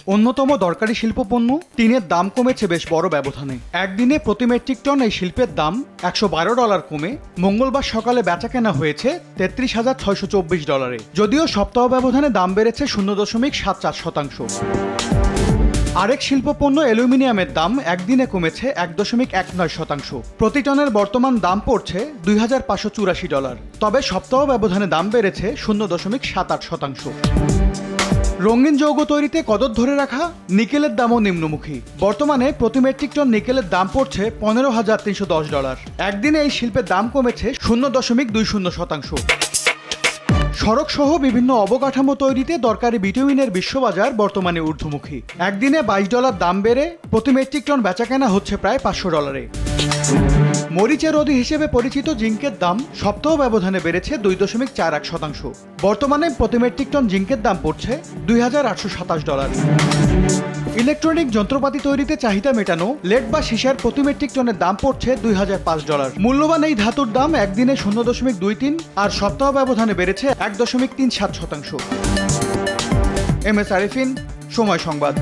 অন্যতম দরকারি শিল্পপণ্য টিনের দাম কমেছে বেশ বড় ব্যবধানে। একদিনে প্রতি মেট্রিক টন এই শিল্পের দাম $112 কমে মঙ্গলবার সকালে বেচাকেনা হয়েছে $33,624। যদিও সপ্তাহ ব্যবধানে দাম বেড়েছে 0.74%। আরেক শিল্পপণ্য অ্যালুমিনিয়ামের দাম একদিনে কমেছে 1.19%। প্রতি টনের বর্তমান দাম পড়ছে $2,584। তবে সপ্তাহ ব্যবধানে দাম বেড়েছে 0.78%। রঙিন যৌগ তৈরিতে কদর ধরে রাখা নিকেলের দামও নিম্নমুখী। বর্তমানে প্রতি মেট্রিক টন নিকেলের দাম পড়ছে $15,310। একদিনে এই শিল্পের দাম কমেছে 0.20%। সড়ক সহ বিভিন্ন অবকাঠামো তৈরিতে দরকারি বিটুমিনের বিশ্ববাজার বর্তমানে ঊর্ধ্বমুখী। একদিনে $22 দাম বেড়ে প্রতি মেট্রিক টন বেচাকেনা হচ্ছে প্রায় $500। মরিচের রোদি হিসেবে পরিচিত জিঙ্কের দাম সপ্তাহ ব্যবধানে বেড়েছে 2.41%। বর্তমানে প্রতি মেট্রিক টন জিঙ্কের দাম পড়ছে $2,827। ইলেকট্রনিক যন্ত্রপাতি তৈরিতে চাহিদা মেটানো লেড বা সীসার প্রতি মেট্রিক টনের দাম পড়ছে $2,005। মূল্যবান এই ধাতুর দাম একদিনে 0.23 আর সপ্তাহ ব্যবধানে বেড়েছে 1.37%। এম এস আরিফিন, সময় সংবাদ।